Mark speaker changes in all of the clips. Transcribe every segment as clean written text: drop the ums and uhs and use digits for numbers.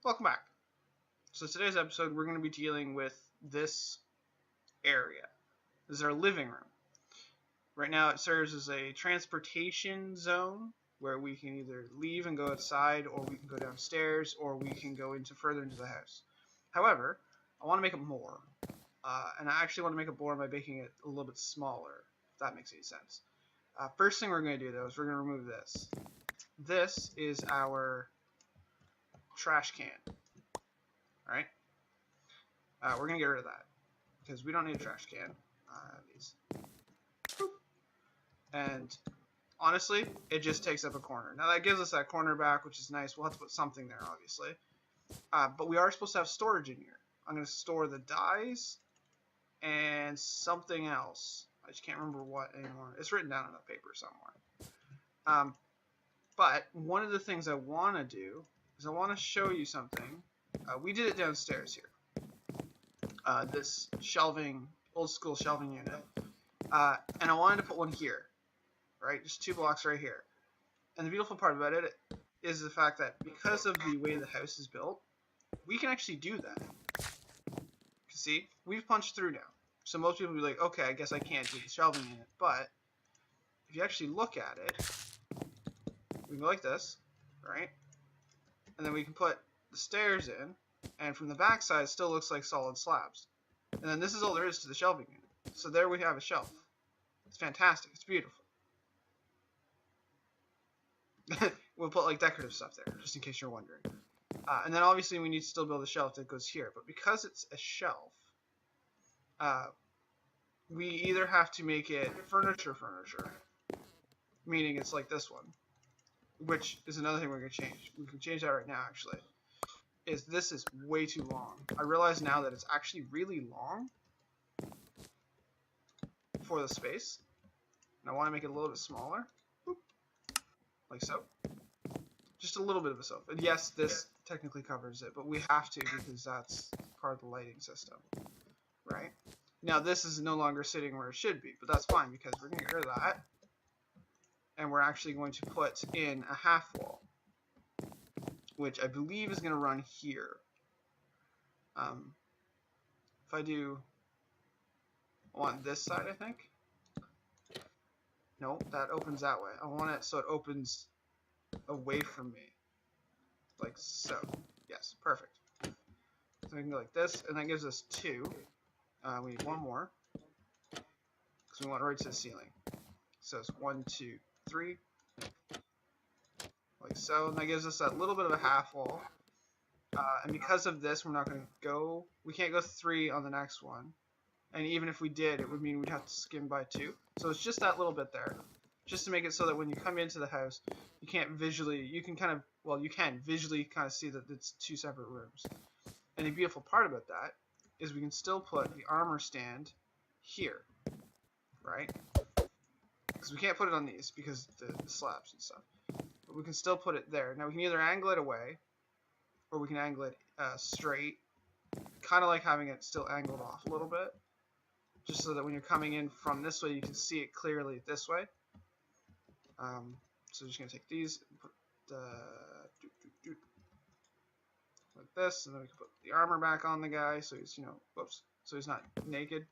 Speaker 1: Welcome back. So today's episode we're going to be dealing with this area. This is our living room. Right now it serves as a transportation zone where we can either leave and go outside, or we can go downstairs, or we can go further into the house. However, I want to make it more. And I actually want to make it more by making it a little bit smaller, if that makes any sense. First thing we're going to do though is we're going to remove this. This is our trash can. Alright? We're going to get rid of that because we don't need a trash can. These. And honestly, it just takes up a corner. Now that gives us that corner back, which is nice. We'll have to put something there, obviously. But we are supposed to have storage in here. I'm going to store the dyes and something else. I just can't remember what anymore. It's written down on a paper somewhere. But one of the things I want to do is I want to show you something. We did it downstairs here. This shelving, old school shelving unit. And I wanted to put one here. Right? Just 2 blocks right here. And the beautiful part about it is the fact that because of the way the house is built, we can actually do that. See? We've punched through now. So most people will be like, okay, I guess I can't do the shelving unit. But if you actually look at it, we can go like this, right? And then we can put the stairs in, and from the back side it still looks like solid slabs. And then this is all there is to the shelving unit. So there we have a shelf. It's fantastic. It's beautiful. We'll put like decorative stuff there, just in case you're wondering. And then obviously we need to still build a shelf that goes here. But because it's a shelf, we either have to make it furniture, meaning it's like this one, which is another thing we're going to change. We can change that right now, actually. This is way too long. I realize now that it's actually really long for the space. And I want to make it a little bit smaller. Boop. Like so. Just a little bit of a sofa. And yes, this technically covers it, but we have to because that's part of the lighting system. Right? Now this is no longer sitting where it should be, but that's fine because we're going to get rid of that. And we're actually going to put in a half wall, which I believe is going to run here. If I do, I want this side, I think. No, that opens that way. I want it so it opens away from me, like so. Yes, perfect. So we can go like this, and that gives us 2. We need 1 more because we want it right to the ceiling. So it's 1, 2, 3, like so, and that gives us that little bit of a half wall. And because of this, we're not going to go. We can't go 3 on the next one. And even if we did, it would mean we'd have to skim by 2. So it's just that little bit there, just to make it so that when you come into the house, you can't visually, you can kind of, well, you can visually kind of see that it's 2 separate rooms. And the beautiful part about that is we can still put the armor stand here, right? Because we can't put it on these because the slabs and stuff. But we can still put it there. Now we can either angle it away, or we can angle it straight. Kind of like having it still angled off a little bit. Just so that when you're coming in from this way, you can see it clearly this way. So just going to take these and put like this, and then we can put the armor back on the guy so he's, whoops, so he's not naked.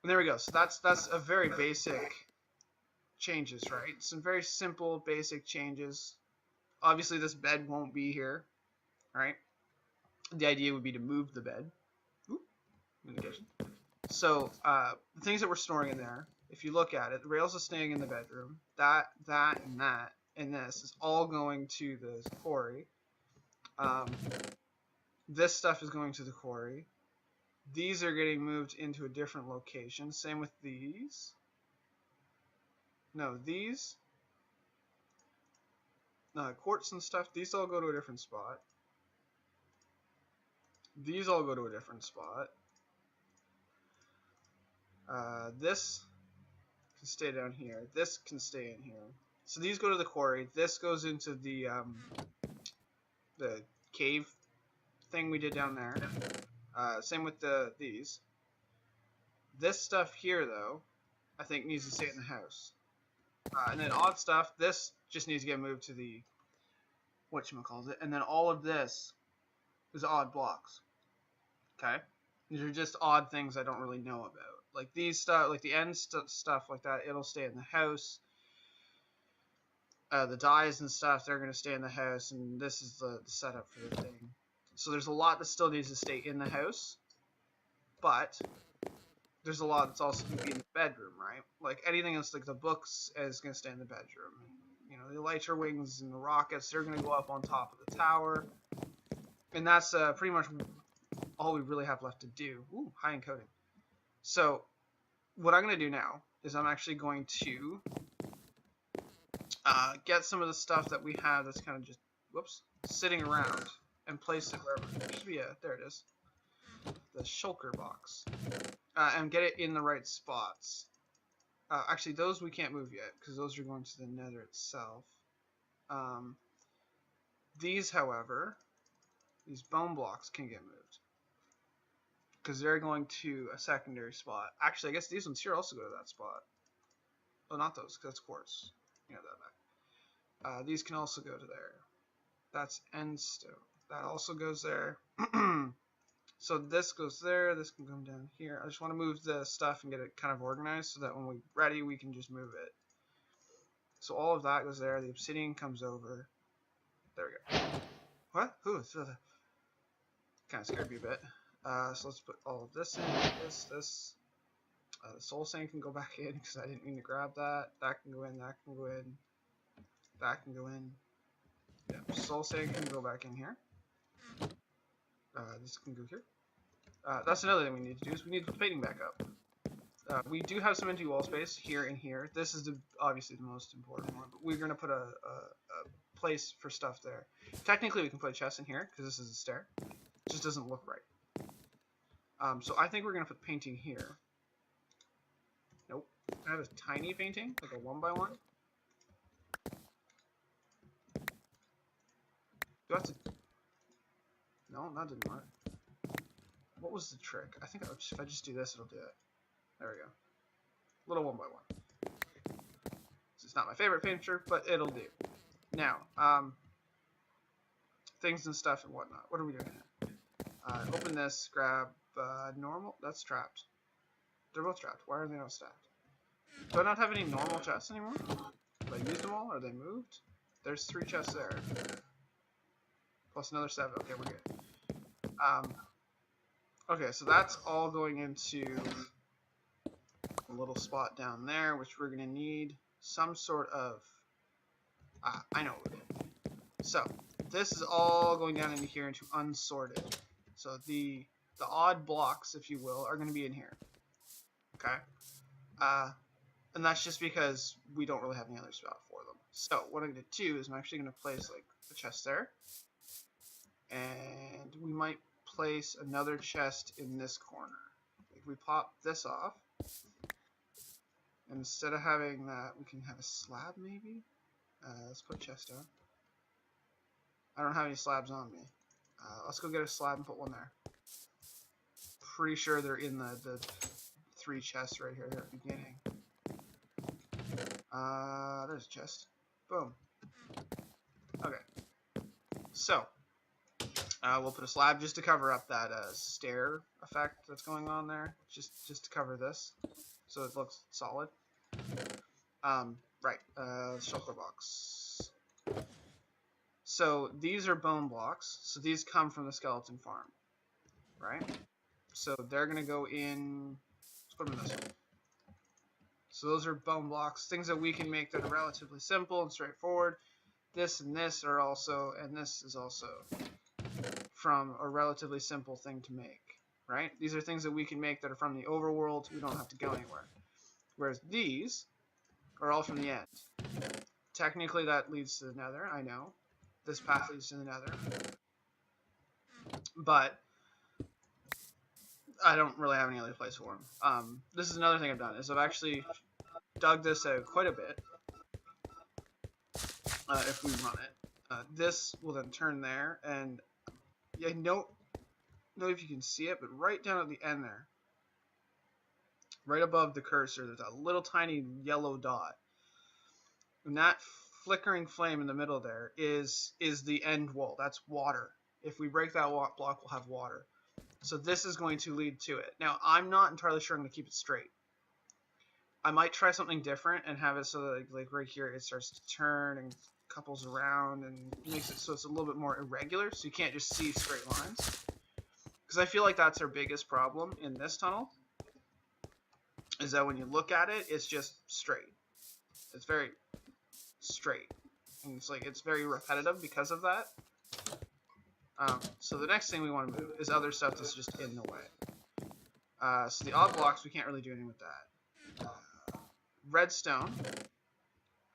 Speaker 1: And there we go. So that's a very basic changes, right? Some very simple, basic changes. Obviously, this bed won't be here, right? The idea would be to move the bed. In addition. So the things that we're storing in there, if you look at it, the rails are staying in the bedroom. That, and this is all going to the quarry. This stuff is going to the quarry. These are getting moved into a different location. Same with these. No, these. Quartz and stuff, these all go to a different spot. These all go to a different spot. This can stay down here. This can stay in here. So these go to the quarry. This goes into the cave thing we did down there. Same with these. This stuff here, though, I think needs to stay in the house. And then odd stuff, this just needs to get moved to the whatchamacallit, and then all of this is odd blocks. Okay? These are just odd things I don't really know about. Like these stuff, like the end stuff like that, it'll stay in the house. The dies and stuff, they're going to stay in the house, and this is the setup for the thing. So there's a lot that still needs to stay in the house, but there's a lot that's also going to be in the bedroom, right? Like anything else, like the books is going to stay in the bedroom. You know, the elytra wings and the rockets, they're going to go up on top of the tower. And that's pretty much all we really have left to do. Ooh, high encoding. So what I'm going to do now is I'm actually going to get some of the stuff that we have that's kind of just, whoops, sitting around and place it wherever. There should be there it is. The shulker box. And get it in the right spots. Actually, those we can't move yet, because those are going to the nether itself. These, however, these bone blocks can get moved. Because they're going to a secondary spot. Actually, I guess these ones here also go to that spot. Oh, not those, because that's quartz. You know that back. These can also go to there. That's end stone. That also goes there. So this goes there. This can come down here. I just want to move the stuff and get it kind of organized so that when we're ready, we can just move it. So all of that goes there. The obsidian comes over. There we go. What? Ooh, kind of scared me a bit. So let's put all of this in. This. The soul sand can go back in because I didn't mean to grab that. That can go in. That can go in. That can go in. Yeah, soul sand can go back in here. This can go here. That's another thing we need to do is we need to put the painting back up. We do have some empty wall space here and here. This is obviously the most important one, but we're going to put a place for stuff there. Technically, we can put a chest in here because this is a stair. It just doesn't look right. So I think we're going to put painting here. Nope. I have a tiny painting, like a 1x1. Do I have to... No, that didn't work. What was the trick? I think if I just do this, it'll do it. There we go. Little 1x1. It's not my favorite picture, but it'll do. Now, things and stuff and whatnot. What are we doing here? Open this, grab normal. That's trapped. They're both trapped. Why are they not stacked? Do I not have any normal chests anymore? Have I used them all? Are they moved? There's 3 chests there. Plus another 7. Okay, we're good. Okay, so that's all going into a little spot down there, which we're going to need some sort of... I know what we're doing. So, this is all going down into here into unsorted. So the odd blocks, if you will, are going to be in here. Okay? And that's just because we don't really have any other spot for them. So, what I'm going to do is I'm actually going to place, like, a chest there. And we might place another chest in this corner. If we pop this off, and instead of having that, we can have a slab maybe? Let's put a chest down. I don't have any slabs on me. Let's go get a slab and put one there. Pretty sure they're in the 3 chests right here at the beginning. There's a chest. Boom. Okay. So, we'll put a slab just to cover up that stair effect that's going on there. Just to cover this, so it looks solid. Right. Shulker box. So these are bone blocks. So these come from the skeleton farm, right? So they're gonna go in. Let's put them in this one. So those are bone blocks, things that we can make that are relatively simple and straightforward. This and this are also, and this is also from a relatively simple thing to make, right? These are things that we can make that are from the overworld. We don't have to go anywhere. Whereas these are all from the end. Technically, that leads to the nether, I know. This path leads to the nether. But I don't really have any other place for them. This is another thing I've done, is I've actually dug this out quite a bit. If we run it. This will then turn there, and I don't know if you can see it, but right down at the end there, right above the cursor, there's a little tiny yellow dot. And that flickering flame in the middle there is the end wall. That's water. If we break that block, we'll have water. So this is going to lead to it. Now, I'm not entirely sure I'm going to keep it straight. I might try something different and have it so that like right here it starts to turn and couples around and makes it so it's a little bit more irregular, so you can't just see straight lines. Because I feel like that's our biggest problem in this tunnel, is that when you look at it, it's just straight. It's very straight. And it's very repetitive because of that. So the next thing we want to move is other stuff that's just in the way. So the odd blocks, we can't really do anything with that. Redstone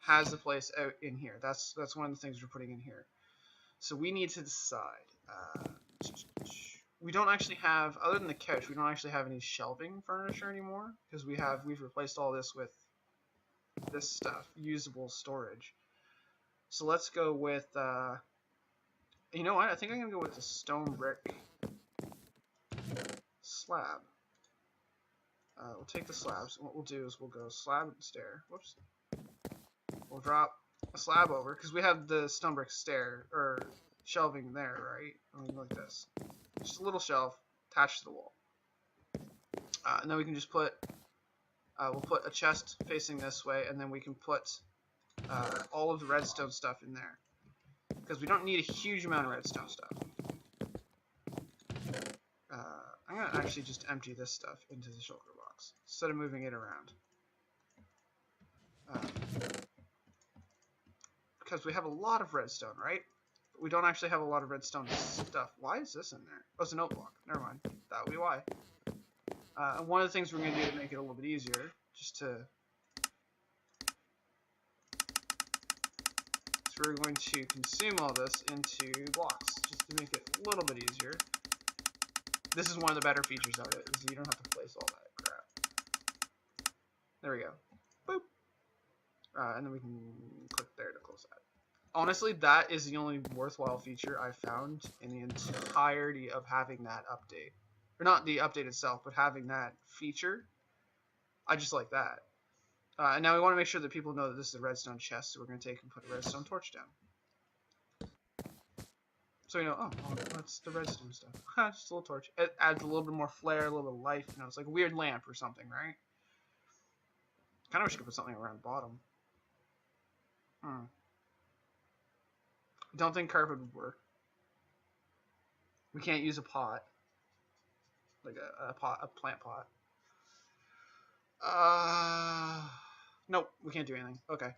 Speaker 1: has a place out in here. That's one of the things we're putting in here. So we need to decide. We don't actually have, other than the couch, we don't actually have any shelving furniture anymore, because we've replaced all this with this stuff, usable storage. So let's go with, you know what? I think I'm gonna go with the stone brick slab. We'll take the slabs. What we'll do is we'll go slab and stair. Whoops. We'll drop a slab over because we have the stone brick stair or shelving there, right? I mean, like this. Just a little shelf attached to the wall. And then we can just put. We'll put a chest facing this way, and then we can put all of the redstone stuff in there because we don't need a huge amount of redstone stuff. I'm gonna actually just empty this stuff into the shulker box instead of moving it around. Because we have a lot of redstone, right? But we don't actually have a lot of redstone stuff. Why is this in there? Oh, it's a note block. Never mind. That would be why. And one of the things we're going to do to make it a little bit easier, just to... So we're going to consume all this into blocks, just to make it a little bit easier. This is one of the better features of it, is you don't have to place all that crap. There we go. Boop. And then we can click there to close that. Honestly, that is the only worthwhile feature I've found in the entirety of having that update. Or not the update itself, but having that feature. I just like that. And now we want to make sure that people know that this is a redstone chest, so we're going to take and put a redstone torch down. So you know, oh, that's the redstone stuff. Just a little torch. It adds a little bit more flair, a little bit of life. You know, it's like a weird lamp or something, right? Kind of wish I could put something around the bottom. Don't think carpet would work. We can't use a pot, like a plant pot. Nope, we can't do anything. Okay.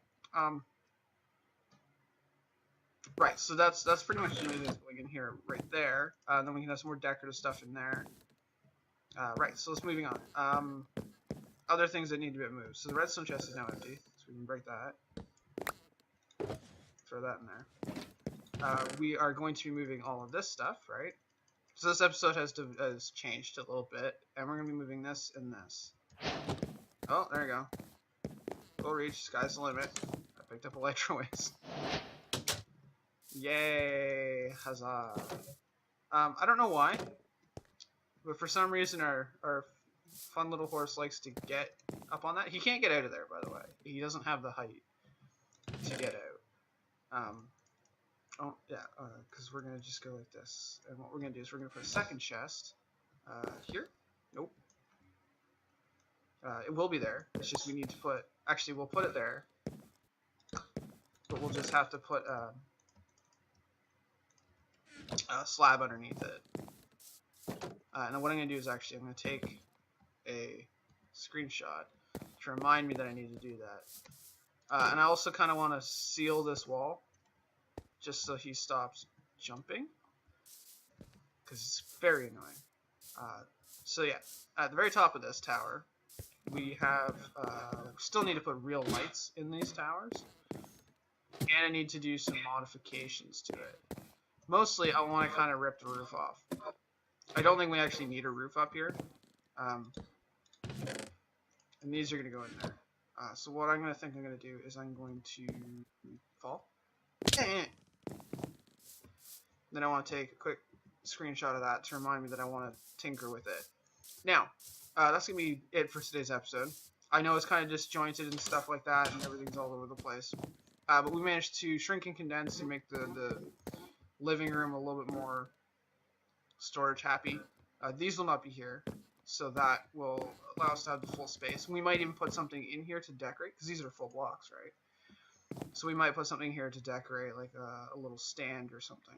Speaker 1: Right, so that's pretty much the only thing that's going in here right there. Then we can have some more decorative stuff in there. Right, so let's moving on. Other things that need to be moved. So the redstone chest is now empty, so we can break that. Throw that in there. We are going to be moving all of this stuff, right? So this episode has changed a little bit, and we're going to be moving this and this. Oh, there you go. Full reach, sky's the limit. I picked up electro waste. Yay! Huzzah! I don't know why, but for some reason our fun little horse likes to get up on that. He can't get out of there, by the way. He doesn't have the height to get out. Oh, yeah, because we're going to just go like this. And what we're going to do is we're going to put a second chest here. Nope. It will be there. It's just we need to put... Actually, we'll put it there. But we'll just have to put a slab underneath it. And then what I'm going to do is actually I'm going to take a screenshot to remind me that I need to do that. And I also kind of want to seal this wall just so he stops jumping, because it's very annoying. So yeah, at the very top of this tower, we have still need to put real lights in these towers, and I need to do some modifications to it. Mostly, I want to kind of rip the roof off. I don't think we actually need a roof up here, and these are going to go in there. So what I'm going to do is I'm going to fall. Then I want to take a quick screenshot of that to remind me that I want to tinker with it. Now, that's going to be it for today's episode. I know it's kind of disjointed and stuff like that, and everything's all over the place. But we managed to shrink and condense and make the living room a little bit more storage happy. These will not be here, so that will allow us to have the full space. We might even put something in here to decorate, because these are full blocks, right? So we might put something here to decorate, like a little stand or something.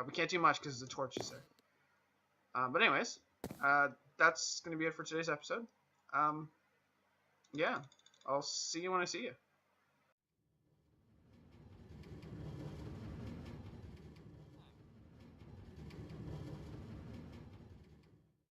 Speaker 1: We can't do much because the torch is there. But anyways, that's going to be it for today's episode. Yeah, I'll see you when I see you.